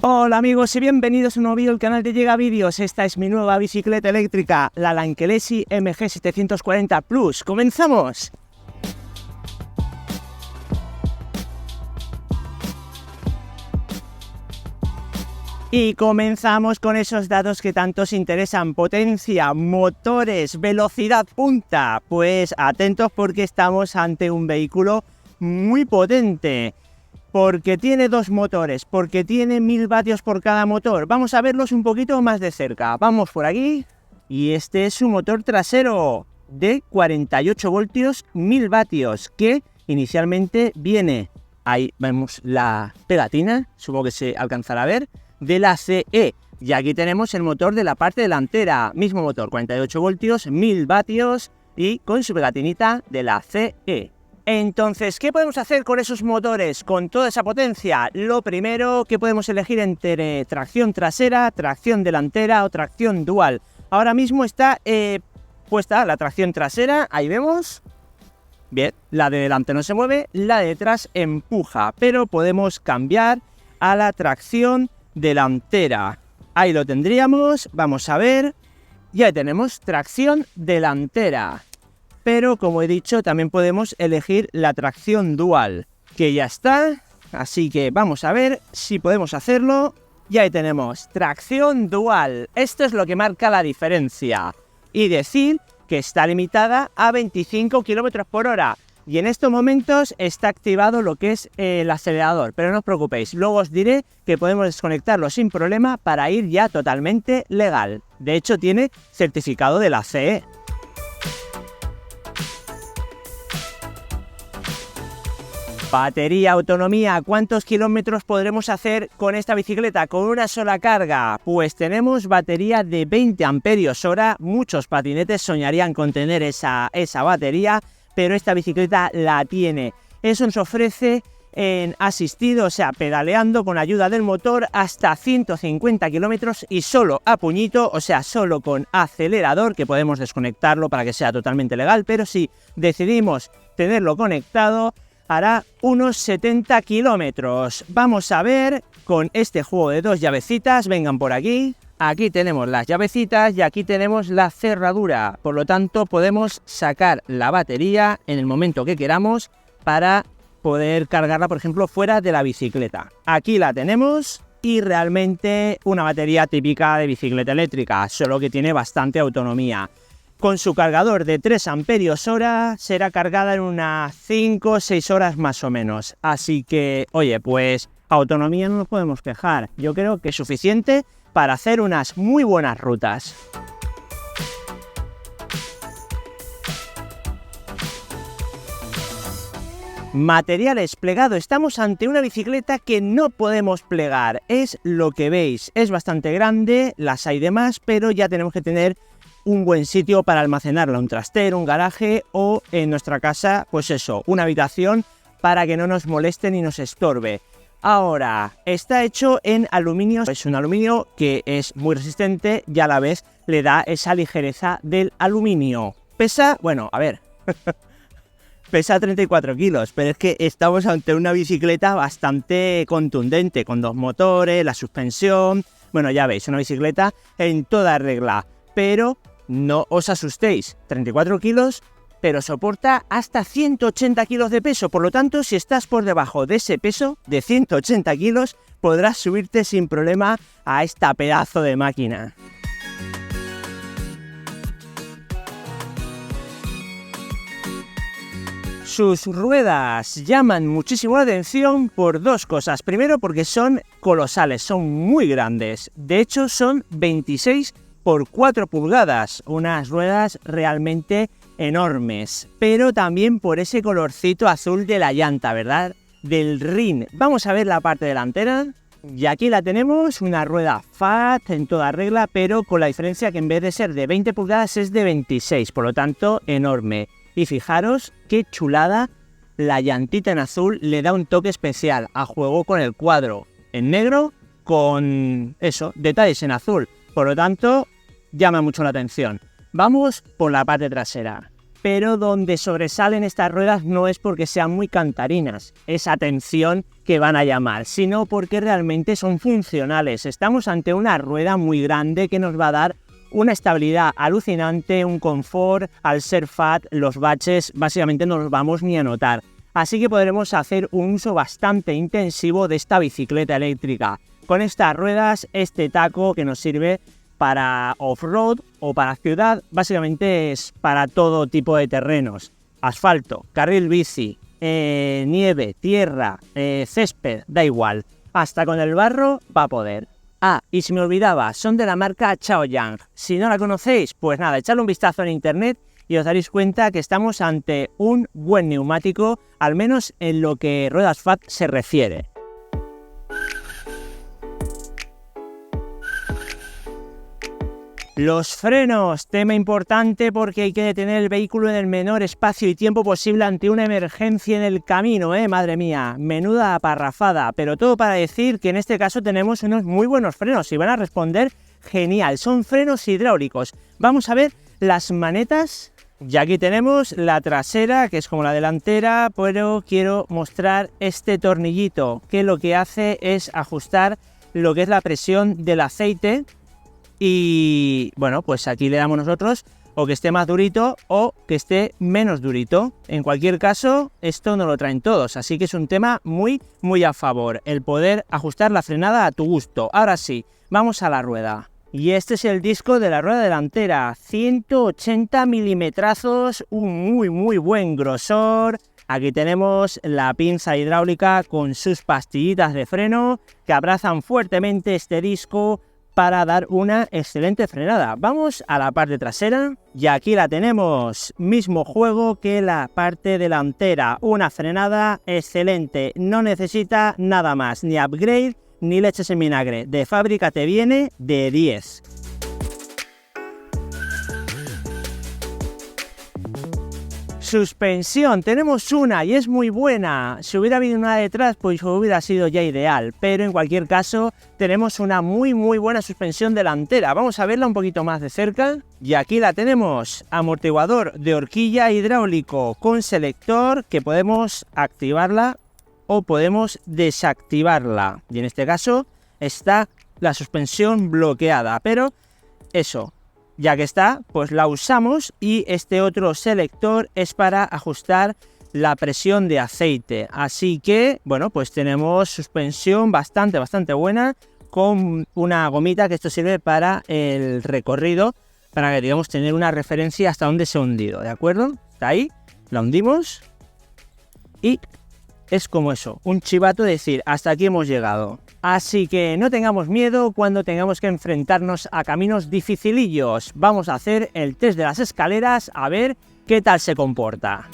Hola amigos y bienvenidos a un nuevo vídeo al canal de Llega Vídeos. Esta es mi nueva bicicleta eléctrica, la Lankelesi MG740 Plus. ¡Comenzamos! Y comenzamos con esos datos que tanto os interesan: potencia, motores, velocidad punta. Pues atentos porque estamos ante un vehículo muy potente. Porque tiene dos motores, porque tiene 1000 vatios por cada motor. Vamos a verlos un poquito más de cerca. Vamos por aquí. Y este es su motor trasero de 48 voltios, 1000 vatios, que inicialmente viene, ahí vemos la pegatina, supongo que se alcanzará a ver, de la CE. Y aquí tenemos el motor de la parte delantera, mismo motor, 48 voltios, 1000 vatios y con su pegatinita de la CE. Entonces, ¿qué podemos hacer con esos motores, con toda esa potencia? Lo primero que podemos elegir entre tracción trasera, tracción delantera o tracción dual. Ahora mismo está puesta la tracción trasera, ahí vemos. Bien, la de delante no se mueve, la de detrás empuja, pero podemos cambiar a la tracción delantera. Ahí lo tendríamos, vamos a ver. Ya tenemos tracción delantera. Pero como he dicho, también podemos elegir la tracción dual, que ya está. Así que vamos a ver si podemos hacerlo. Y ahí tenemos tracción dual. Esto es lo que marca la diferencia. Y decir que está limitada a 25 km por hora. Y en estos momentos está activado lo que es el acelerador. Pero no os preocupéis, luego os diré que podemos desconectarlo sin problema para ir ya totalmente legal. De hecho, tiene certificado de la CE. Batería, autonomía, ¿cuántos kilómetros podremos hacer con esta bicicleta con una sola carga? Pues tenemos batería de 20 amperios hora, muchos patinetes soñarían con tener esa batería, pero esta bicicleta la tiene. Eso nos ofrece en asistido, o sea, pedaleando con ayuda del motor hasta 150 kilómetros y solo a puñito, o sea, solo con acelerador, que podemos desconectarlo para que sea totalmente legal, pero si decidimos tenerlo conectado, hará unos 70 kilómetros. Vamos a ver con este juego de dos llavecitas. Vengan por aquí. Aquí tenemos las llavecitas y aquí tenemos la cerradura. Por lo tanto, podemos sacar la batería en el momento que queramos para poder cargarla, por ejemplo, fuera de la bicicleta. Aquí la tenemos y realmente una batería típica de bicicleta eléctrica, solo que tiene bastante autonomía. Con su cargador de 3 amperios hora será cargada en unas 5 o 6 horas más o menos. Así que, oye, pues autonomía no nos podemos quejar. Yo creo que es suficiente para hacer unas muy buenas rutas. Materiales plegado. Estamos ante una bicicleta que no podemos plegar. Es lo que veis. Es bastante grande, las hay de más, pero ya tenemos que tener un buen sitio para almacenarla, un trastero, un garaje o en nuestra casa, pues eso, una habitación para que no nos moleste ni nos estorbe. Ahora, está hecho en aluminio, es un aluminio que es muy resistente y a la vez le da esa ligereza del aluminio. Pesa, bueno, a ver, pesa 34 kilos, pero es que estamos ante una bicicleta bastante contundente, con dos motores, la suspensión, bueno, ya veis, una bicicleta en toda regla, pero no os asustéis, 34 kilos, pero soporta hasta 180 kilos de peso. Por lo tanto, si estás por debajo de ese peso, de 180 kilos, podrás subirte sin problema a esta pedazo de máquina. Sus ruedas llaman muchísimo la atención por dos cosas. Primero, porque son colosales, son muy grandes. De hecho, son 26 por 4 pulgadas, unas ruedas realmente enormes, pero también por ese colorcito azul de la llanta, ¿verdad? Del rin. Vamos a ver la parte delantera, y aquí la tenemos, una rueda FAT en toda regla, pero con la diferencia que en vez de ser de 20 pulgadas es de 26, por lo tanto enorme. Y fijaros qué chulada, la llantita en azul le da un toque especial, a juego con el cuadro en negro, con eso, detalles en azul, por lo tanto llama mucho la atención. Vamos por la parte trasera, pero donde sobresalen estas ruedas no es porque sean muy cantarinas, es atención que van a llamar, sino porque realmente son funcionales. Estamos ante una rueda muy grande que nos va a dar una estabilidad alucinante, un confort. Al ser fat, los baches básicamente no los vamos ni a notar. Así que podremos hacer un uso bastante intensivo de esta bicicleta eléctrica. Con estas ruedas, este taco que nos sirve para off-road o para ciudad, básicamente es para todo tipo de terrenos. Asfalto, carril bici, nieve, tierra, césped, da igual. Hasta con el barro va a poder. Ah, y si me olvidaba, son de la marca Chaoyang. Si no la conocéis, pues nada, echadle un vistazo en internet y os daréis cuenta que estamos ante un buen neumático, al menos en lo que ruedas fat se refiere. Los frenos, tema importante porque hay que detener el vehículo en el menor espacio y tiempo posible ante una emergencia en el camino, madre mía, menuda parrafada, pero todo para decir que en este caso tenemos unos muy buenos frenos y van a responder genial, son frenos hidráulicos. Vamos a ver las manetas, y aquí tenemos la trasera, que es como la delantera, pero quiero mostrar este tornillito, que lo que hace es ajustar lo que es la presión del aceite. Y bueno, pues aquí le damos nosotros o que esté más durito o que esté menos durito. En cualquier caso, esto no lo traen todos, así que es un tema muy a favor, el poder ajustar la frenada a tu gusto. Ahora sí, vamos a la rueda. Y este es el disco de la rueda delantera, 180 milimetrazos, un muy buen grosor. Aquí tenemos la pinza hidráulica con sus pastillitas de freno que abrazan fuertemente este disco para dar una excelente frenada. Vamos a la parte trasera y aquí la tenemos, mismo juego que la parte delantera, una frenada excelente, no necesita nada más, ni upgrade ni leches en vinagre, de fábrica te viene de 10. Suspensión, tenemos una y es muy buena. Si hubiera habido una detrás, pues hubiera sido ya ideal, pero en cualquier caso tenemos una muy buena suspensión delantera. Vamos a verla un poquito más de cerca y aquí la tenemos, amortiguador de horquilla hidráulico con selector que podemos activarla o podemos desactivarla, y en este caso está la suspensión bloqueada, pero eso, ya que está, pues la usamos, y este otro selector es para ajustar la presión de aceite. Así que, bueno, pues tenemos suspensión bastante buena con una gomita que esto sirve para el recorrido, para que digamos tener una referencia hasta dónde se ha hundido, ¿de acuerdo? Está ahí, la hundimos y es como eso, un chivato de decir, hasta aquí hemos llegado. Así que no tengamos miedo cuando tengamos que enfrentarnos a caminos dificilillos. Vamos a hacer el test de las escaleras a ver qué tal se comporta.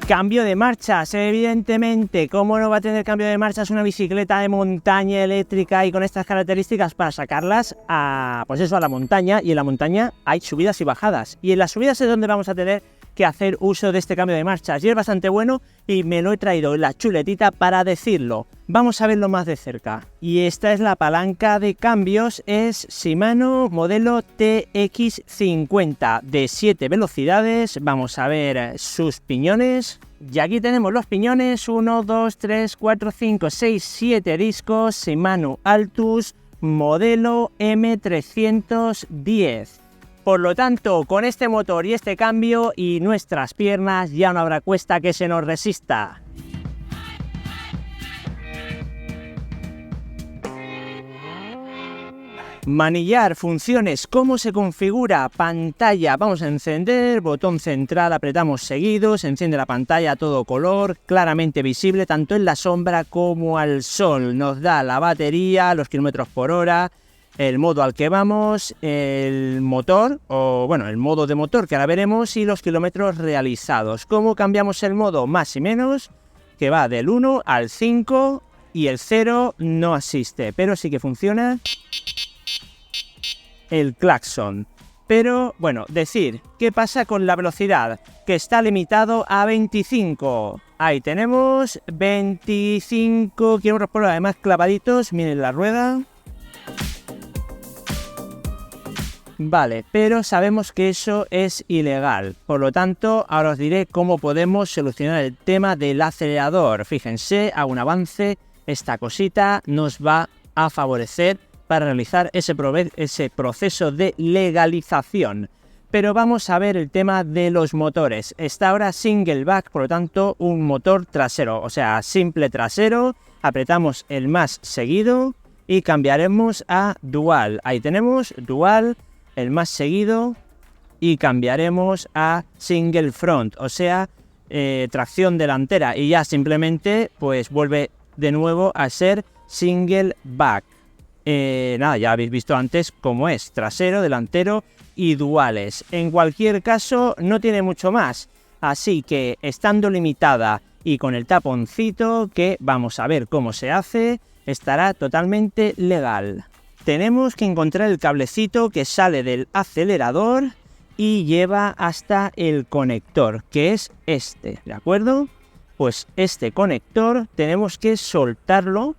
Cambio de marchas, evidentemente, ¿cómo no va a tener cambio de marchas una bicicleta de montaña eléctrica y con estas características para sacarlas a, pues eso, a la montaña? Y en la montaña hay subidas y bajadas, y en las subidas es donde vamos a tener que hacer uso de este cambio de marchas, y es bastante bueno y me lo he traído en la chuletita para decirlo. Vamos a verlo más de cerca. Y esta es la palanca de cambios, es Shimano modelo TX50 de 7 velocidades. Vamos a ver sus piñones. Y aquí tenemos los piñones, 1, 2, 3, 4, 5, 6, 7 discos, Shimano Altus modelo M310. Por lo tanto, con este motor y este cambio y nuestras piernas ya no habrá cuesta que se nos resista. Manillar, funciones, cómo se configura, pantalla, vamos a encender, botón central, apretamos seguido, se enciende la pantalla a todo color, claramente visible tanto en la sombra como al sol, nos da la batería, los kilómetros por hora, el modo al que vamos, el motor, o bueno, el modo de motor que ahora veremos, y los kilómetros realizados. ¿Cómo cambiamos el modo? Más y menos, que va del 1 al 5 y el 0 no asiste, pero sí que funciona el claxon. Pero bueno, decir, ¿qué pasa con la velocidad? Que está limitado a 25. Ahí tenemos 25 kilómetros por hora, además clavaditos, miren la rueda. Vale, pero sabemos que eso es ilegal. Por lo tanto, ahora os diré cómo podemos solucionar el tema del acelerador. Fíjense, hago un avance. Esta cosita nos va a favorecer para realizar ese proceso de legalización. Pero vamos a ver el tema de los motores. Está ahora single back, por lo tanto un motor trasero, o sea, simple trasero. Apretamos el más seguido y cambiaremos a dual. Ahí tenemos dual, el más seguido, y cambiaremos a single front, o sea, tracción delantera. Y ya simplemente pues vuelve de nuevo a ser single back. Nada, ya habéis visto antes cómo es, trasero, delantero y duales. En cualquier caso no tiene mucho más, así que estando limitada y con el taponcito, que vamos a ver cómo se hace, estará totalmente legal. Tenemos que encontrar el cablecito que sale del acelerador y lleva hasta el conector, que es este, ¿de acuerdo? Pues este conector tenemos que soltarlo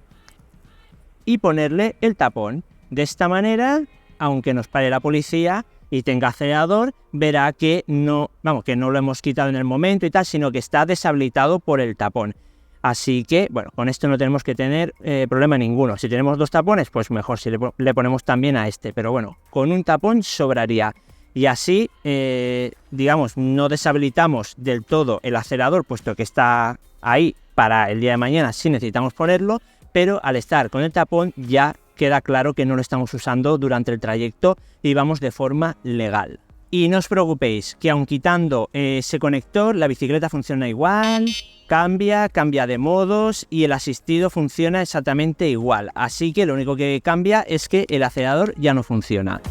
y ponerle el tapón. De esta manera, aunque nos pare la policía y tenga acelerador, verá que no lo hemos quitado en el momento y tal, sino que está deshabilitado por el tapón. Así que, bueno, con esto no tenemos que tener problema ninguno. Si tenemos dos tapones, pues mejor si le ponemos también a este. Pero bueno, con un tapón sobraría. Y así, digamos, no deshabilitamos del todo el acelerador, puesto que está ahí para el día de mañana si necesitamos ponerlo, pero al estar con el tapón ya queda claro que no lo estamos usando durante el trayecto y vamos de forma legal. Y no os preocupéis, que aun quitando ese conector, la bicicleta funciona igual, cambia de modos y el asistido funciona exactamente igual. Así que lo único que cambia es que el acelerador ya no funciona.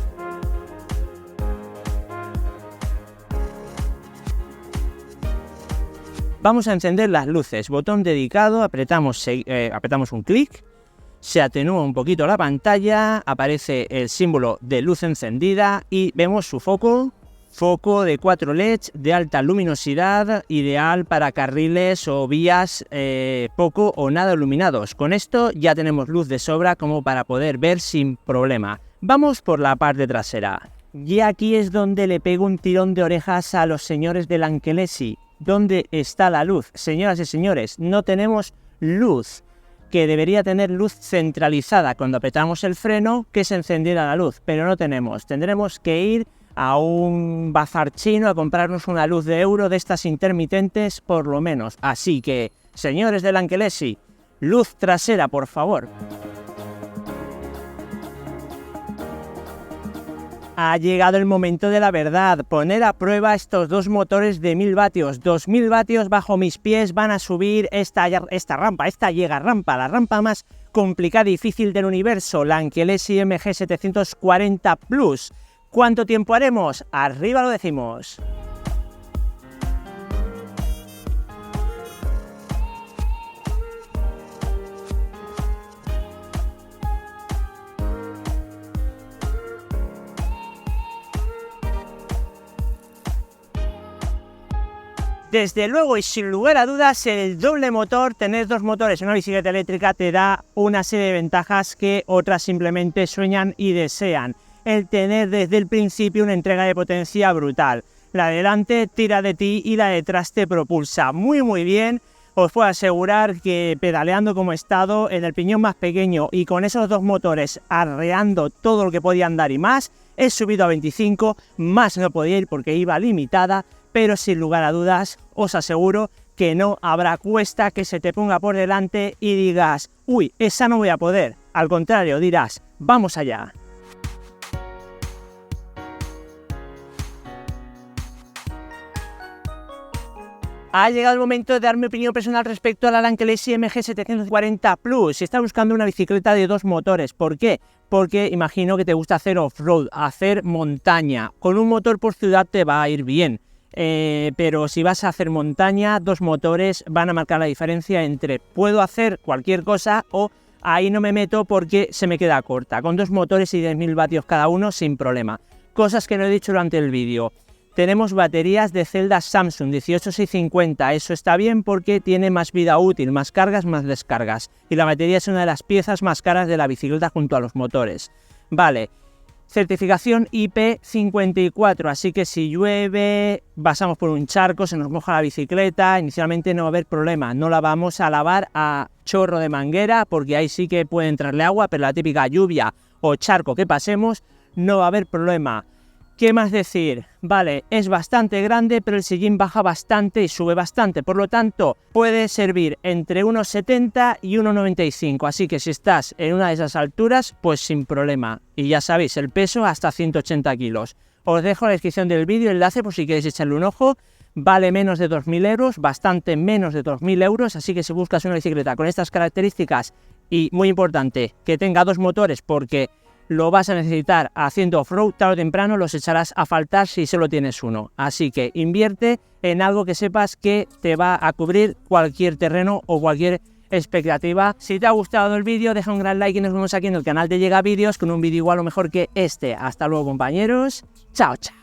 Vamos a encender las luces, botón dedicado, apretamos un clic, se atenúa un poquito la pantalla, aparece el símbolo de luz encendida y vemos su foco de 4 LEDs de alta luminosidad, ideal para carriles o vías poco o nada iluminados. Con esto ya tenemos luz de sobra como para poder ver sin problema. Vamos por la parte trasera. Y aquí es donde le pego un tirón de orejas a los señores de Lankelesi. ¿Dónde está la luz? Señoras y señores, no tenemos luz, que debería tener luz centralizada cuando apretamos el freno, que se encendiera la luz, pero no tenemos. Tendremos que ir a un bazar chino a comprarnos una luz de euro de estas intermitentes por lo menos. Así que, señores de Lankelesi, luz trasera, por favor. Ha llegado el momento de la verdad, poner a prueba estos dos motores de 1000 vatios. 2000 vatios bajo mis pies van a subir esta rampa, esta llega rampa, la rampa más complicada y difícil del universo, Lankelesi MG740 Plus. ¿Cuánto tiempo haremos? Arriba lo decimos. Desde luego y sin lugar a dudas, el doble motor, tener dos motores en una bicicleta eléctrica te da una serie de ventajas que otras simplemente sueñan y desean. El tener desde el principio una entrega de potencia brutal. La de delante tira de ti y la de detrás te propulsa muy bien. Os puedo asegurar que pedaleando como he estado en el piñón más pequeño y con esos dos motores arreando todo lo que podía andar y más, he subido a 25, más no podía ir porque iba limitada, pero sin lugar a dudas os aseguro que no habrá cuesta que se te ponga por delante y digas, uy, esa no voy a poder. Al contrario, dirás, vamos allá. Ha llegado el momento de dar mi opinión personal respecto a la Lankelesi MG740 Plus. Si estás buscando una bicicleta de dos motores, ¿por qué? Porque imagino que te gusta hacer off-road, hacer montaña. Con un motor por ciudad te va a ir bien. Pero si vas a hacer montaña, dos motores van a marcar la diferencia entre puedo hacer cualquier cosa o ahí no me meto porque se me queda corta. Con dos motores y 10.000 vatios cada uno sin problema. Cosas que no he dicho durante el vídeo. Tenemos baterías de celdas Samsung 18650, eso está bien porque tiene más vida útil, más cargas, más descargas. Y la batería es una de las piezas más caras de la bicicleta junto a los motores. Vale, Certificación IP54, así que si llueve, pasamos por un charco, se nos moja la bicicleta, inicialmente no va a haber problema, no la vamos a lavar a chorro de manguera porque ahí sí que puede entrarle agua, pero la típica lluvia o charco que pasemos no va a haber problema. ¿Qué más decir? Vale, es bastante grande, pero el sillín baja bastante y sube bastante, por lo tanto puede servir entre 1,70 y 1,95, así que si estás en una de esas alturas, pues sin problema. Y ya sabéis, el peso hasta 180 kilos. Os dejo en la descripción del vídeo el enlace por si queréis echarle un ojo. Vale menos de 2.000 euros, bastante menos de 2.000 euros, así que si buscas una bicicleta con estas características y, muy importante, que tenga 2 motores porque lo vas a necesitar haciendo off-road, tarde o temprano los echarás a faltar si solo tienes uno. Así que invierte en algo que sepas que te va a cubrir cualquier terreno o cualquier expectativa. Si te ha gustado el vídeo, deja un gran like y nos vemos aquí en el canal de Llega Vídeos con un vídeo igual o mejor que este. Hasta luego, compañeros. Chao, chao.